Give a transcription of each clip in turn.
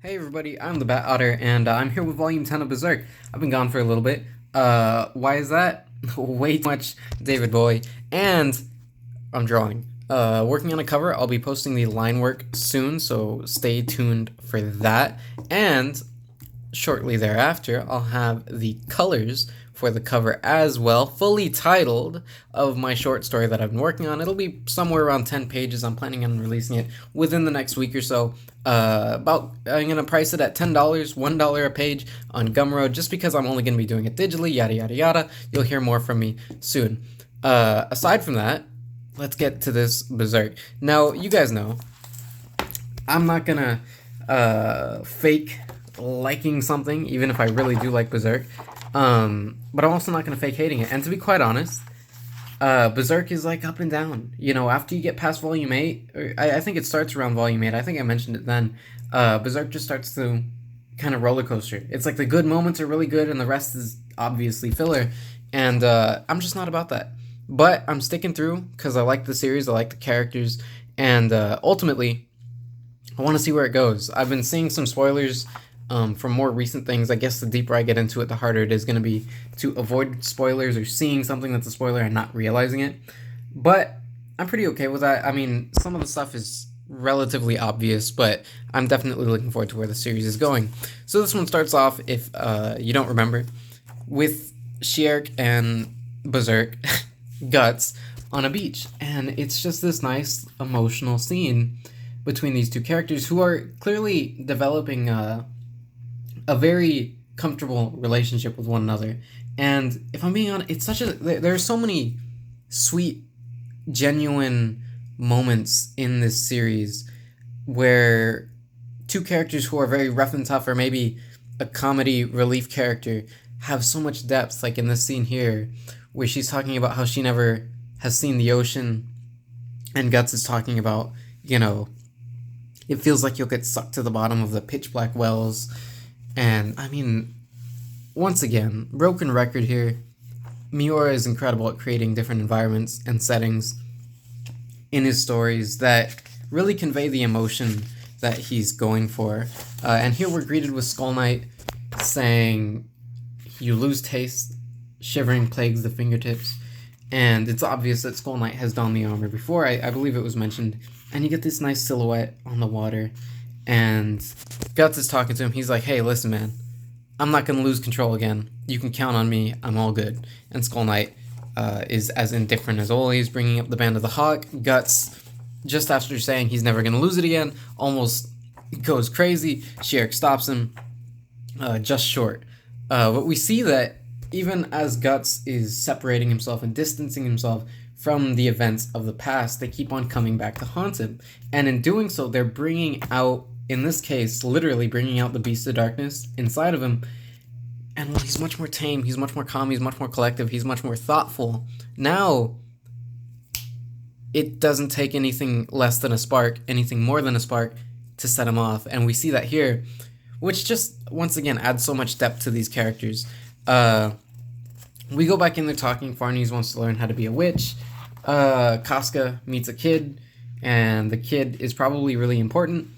Hey everybody, I'm the Bat Otter, and I'm here with Volume 10 of Berserk. I've been gone for a little bit. Why is that? Way too much David Boy, and I'm drawing. Working on a cover. I'll be posting the line work soon, so stay tuned for that. And shortly thereafter, I'll have the colors for the cover as well, fully titled, of my short story that I've been working on. It'll be somewhere around 10 pages. I'm planning on releasing it within the next week or so. I'm gonna price it at $10, $1 a page on Gumroad, just because I'm only gonna be doing it digitally. Yada yada yada. You'll hear more from me soon. Aside from that, let's get to this Berserk. Now, you guys know I'm not gonna fake liking something, even if I really do like Berserk. But I'm also not gonna fake hating it. And to be quite honest, Berserk is like up and down. You know, after you get past Volume 8, I think it starts around Volume 8. I think I mentioned it then. Berserk just starts to kind of roller coaster. It's like the good moments are really good, and the rest is obviously filler. And I'm just not about that. But I'm sticking through because I like the series, I like the characters, and ultimately, I want to see where it goes. I've been seeing some spoilers from more recent things. I guess the deeper I get into it, the harder it is going to be to avoid spoilers or seeing something that's a spoiler and not realizing it. But I'm pretty okay with that. I mean, some of the stuff is relatively obvious, but I'm definitely looking forward to where the series is going. So this one starts off, if you don't remember, with Shierk and Berserk Guts on a beach. And it's just this nice emotional scene between these two characters who are clearly developing a very comfortable relationship with one another. And if I'm being honest, it's such a there are so many sweet, genuine moments in this series where two characters who are very rough and tough, or maybe a comedy relief character, have so much depth. Like in this scene here, where she's talking about how she never has seen the ocean, and Guts is talking about, you know, it feels like you'll get sucked to the bottom of the pitch black wells. And I mean, once again, broken record here, Miura is incredible at creating different environments and settings in his stories that really convey the emotion that he's going for. And here we're greeted with Skull Knight saying, "You lose taste, shivering plagues the fingertips." And it's obvious that Skull Knight has donned the armor before. I believe it was mentioned. And you get this nice silhouette on the water. And Guts is talking to him. He's like, "Hey, listen, man. I'm not going to lose control again. You can count on me. I'm all good." And Skull Knight is as indifferent as always, bringing up the Band of the Hawk. Guts, just after saying he's never going to lose it again, almost goes crazy. Shierk stops him just short. But we see that even as Guts is separating himself and distancing himself from the events of the past, they keep on coming back to haunt him. And in doing so, they're bringing out, in this case, literally bringing out the Beast of Darkness inside of him. And while he's much more tame, he's much more calm, he's much more collective, he's much more thoughtful. Now, it doesn't take anything less than a spark, anything more than a spark, to set him off. And we see that here, which just, once again, adds so much depth to these characters. We go back in there talking. Farnese wants to learn how to be a witch. Casca meets a kid, and the kid is probably really important.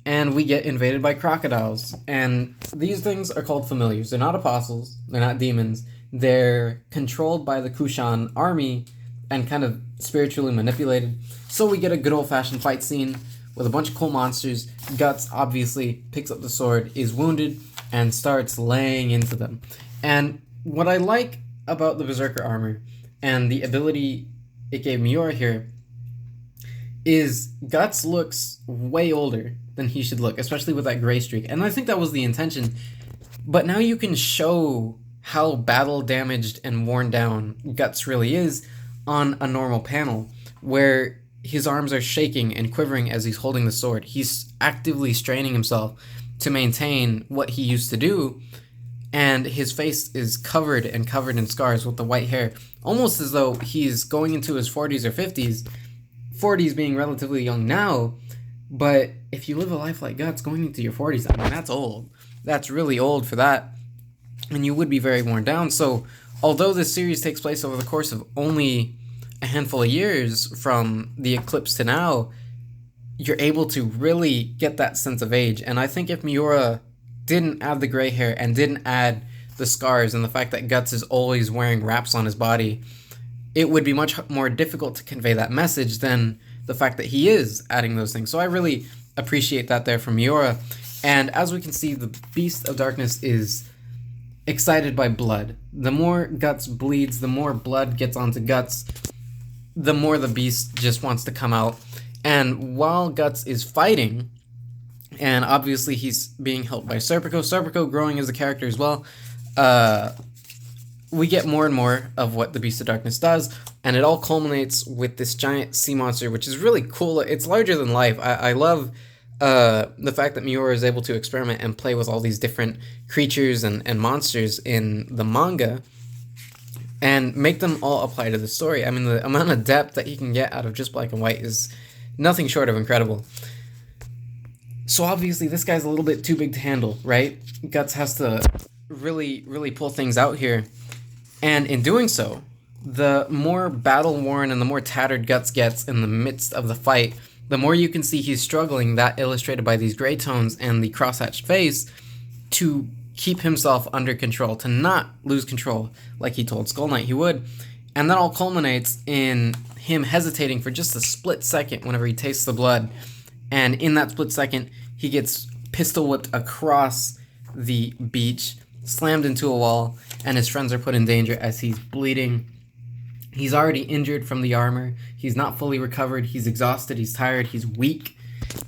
And we get invaded by crocodiles. And these things are called familiars. They're not apostles. They're not demons. They're controlled by the Kushan army and kind of spiritually manipulated. So we get a good old-fashioned fight scene with a bunch of cool monsters. Guts obviously picks up the sword, is wounded, and starts laying into them. And what I like about the Berserker armor and the ability it gave Miura here is Guts looks way older than he should look, especially with that gray streak. And I think that was the intention. But now you can show how battle damaged and worn down Guts really is on a normal panel, where his arms are shaking and quivering as he's holding the sword. He's actively straining himself to maintain what he used to do. And his face is covered in scars with the white hair, almost as though he's going into his 40s or 50s, 40s being relatively young now. But if you live a life like Guts, going into your 40s, I mean, that's old. That's really old for that. And you would be very worn down. So, although this series takes place over the course of only a handful of years from the eclipse to now, you're able to really get that sense of age. And I think if Miura didn't add the gray hair and didn't add the scars and the fact that Guts is always wearing wraps on his body, it would be much more difficult to convey that message than the fact that he is adding those things. So I really appreciate that there from Miura. And as we can see, the Beast of Darkness is excited by blood. The more Guts bleeds, the more blood gets onto Guts, the more the Beast just wants to come out. And while Guts is fighting, and obviously he's being helped by Serpico growing as a character as well, we get more and more of what the Beast of Darkness does, and it all culminates with this giant sea monster, which is really cool. It's larger than life. I love the fact that Miura is able to experiment and play with all these different creatures and monsters in the manga, and make them all apply to the story. I mean, the amount of depth that he can get out of just black and white is nothing short of incredible. So obviously this guy's a little bit too big to handle, right? Guts has to really, really pull things out here. And in doing so, the more battle-worn and the more tattered Guts gets in the midst of the fight, the more you can see he's struggling, that illustrated by these gray tones and the cross-hatched face, to keep himself under control, to not lose control like he told Skull Knight he would. And that all culminates in him hesitating for just a split second whenever he tastes the blood. And in that split second, he gets pistol whipped across the beach, slammed into a wall, and his friends are put in danger as he's bleeding. He's already injured from the armor. He's not fully recovered. He's exhausted. He's tired. He's weak.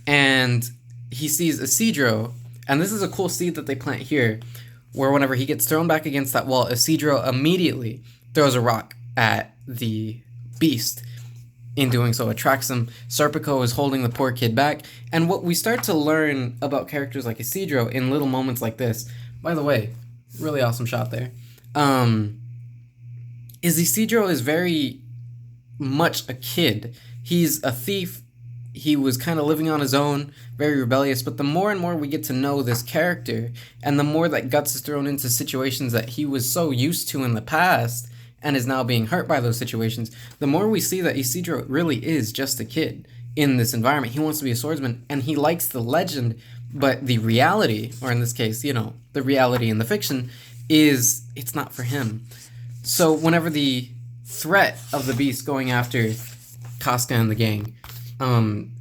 And he sees Isidro, and this is a cool seed that they plant here, where whenever he gets thrown back against that wall, Isidro immediately throws a rock at the beast. In doing so, attracts him. Serpico is holding the poor kid back. And what we start to learn about characters like Isidro in little moments like this, by the way, really awesome shot there, is Isidro is very much a kid. He's a thief. He was kind of living on his own, very rebellious, but the more and more we get to know this character, and the more that Guts is thrown into situations that he was so used to in the past, and is now being hurt by those situations, the more we see that Isidro really is just a kid in this environment. He wants to be a swordsman, and he likes the legend, but the reality, or in this case, the reality in the fiction, is it's not for him. So whenever the threat of the beast going after Casca and the gang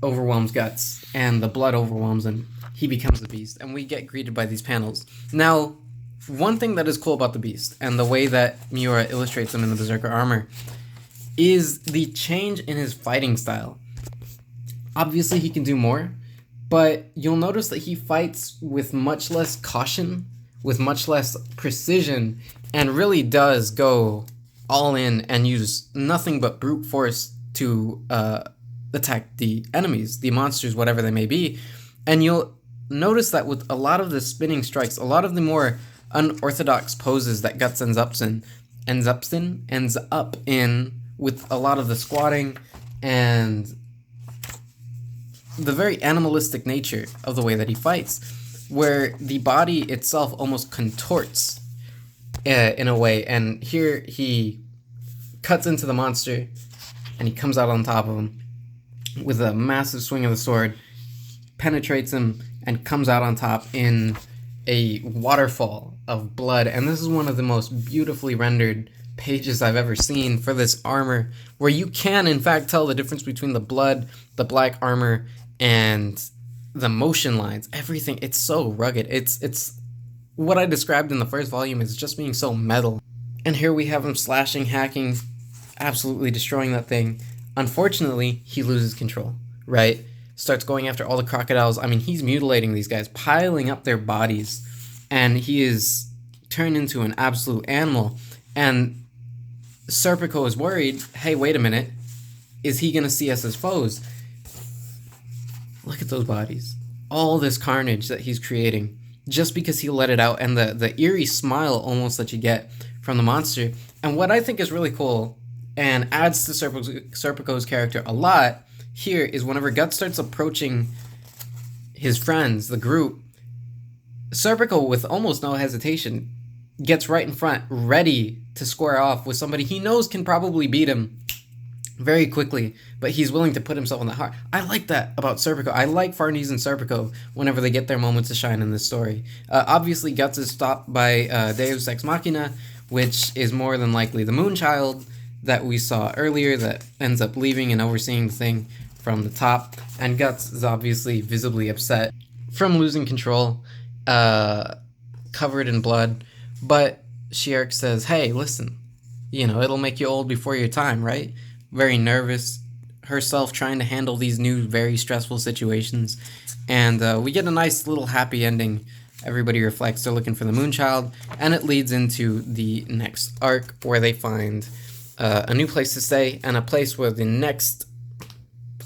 overwhelms Guts, and the blood overwhelms him, he becomes the beast, and we get greeted by these panels. Now, one thing that is cool about the beast, and the way that Miura illustrates him in the Berserker armor, is the change in his fighting style. Obviously he can do more, but you'll notice that he fights with much less caution, with much less precision, and really does go all in and use nothing but brute force to attack the enemies, the monsters, whatever they may be. And you'll notice that with a lot of the spinning strikes, a lot of the more unorthodox poses that Guts ends up in with a lot of the squatting and the very animalistic nature of the way that he fights, where the body itself almost contorts in a way. And here he cuts into the monster and he comes out on top of him with a massive swing of the sword, penetrates him, and comes out on top in a waterfall of blood. And this is one of the most beautifully rendered pages I've ever seen for this armor, where you can in fact tell the difference between the blood, the black armor, and the motion lines. Everything, it's so rugged. It's what I described in the first volume is just being so metal. And here we have him slashing, hacking, absolutely destroying that thing. Unfortunately, he loses control, right? Starts going after all the crocodiles. I mean, he's mutilating these guys, piling up their bodies, and he is turned into an absolute animal. And Serpico is worried, hey, wait a minute, is he going to see us as foes? Look at those bodies. All this carnage that he's creating, just because he let it out, and the eerie smile almost that you get from the monster. And what I think is really cool, and adds to Serpico's character a lot, here is whenever Guts starts approaching his friends, the group, Serpico, with almost no hesitation, gets right in front, ready to square off with somebody he knows can probably beat him, very quickly, but he's willing to put himself in the heart. I like that about Serpico. I like Farnese and Serpico whenever they get their moments to shine in this story. Obviously, Guts is stopped by Deus Ex Machina, which is more than likely the Moonchild that we saw earlier that ends up leaving and overseeing the thing from the top. And Guts is obviously visibly upset from losing control, covered in blood. But Shiark says, hey, listen, it'll make you old before your time, right? Very nervous herself trying to handle these new very stressful situations, and we get a nice little happy ending. Everybody reflects they're looking for the Moonchild, and it leads into the next arc where they find a new place to stay and a place where the next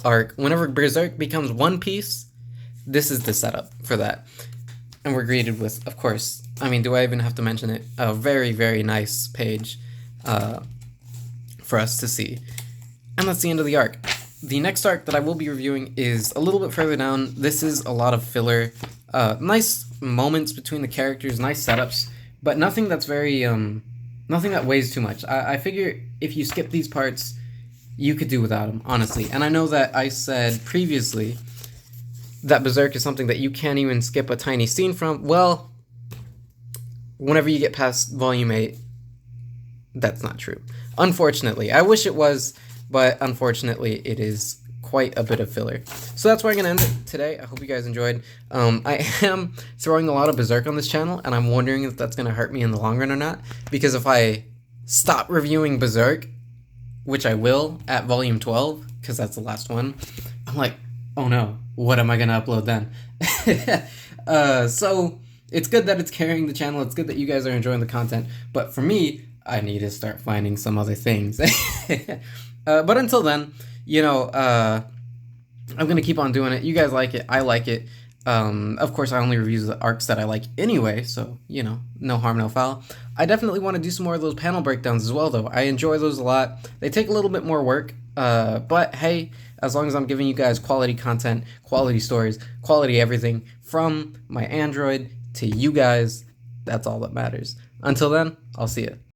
arc, whenever Berserk becomes One Piece, this is the setup for that. And we're greeted with, of course, do I even have to mention it, a very, very nice page for us to see. And that's the end of the arc. The next arc that I will be reviewing is a little bit further down. This is a lot of filler. Nice moments between the characters, nice setups, but nothing that's very, nothing that weighs too much. I figure if you skip these parts, you could do without them, honestly. And I know that I said previously that Berserk is something that you can't even skip a tiny scene from. Well, whenever you get past Volume 8, that's not true. Unfortunately. I wish it was, but unfortunately it is quite a bit of filler. So that's where I'm going to end it today. I hope you guys enjoyed. I am throwing a lot of Berserk on this channel, and I'm wondering if that's going to hurt me in the long run or not, because if I stop reviewing Berserk, which I will at Volume 12, because that's the last one, I'm like, oh no, what am I going to upload then? So it's good that it's carrying the channel. It's good that you guys are enjoying the content. But for me, I need to start finding some other things. But until then, I'm going to keep on doing it. You guys like it. I like it. Of course, I only review the arcs that I like anyway, so, no harm, no foul. I definitely want to do some more of those panel breakdowns as well, though. I enjoy those a lot. They take a little bit more work, but hey, as long as I'm giving you guys quality content, quality stories, quality everything from my Android to you guys, that's all that matters. Until then, I'll see you.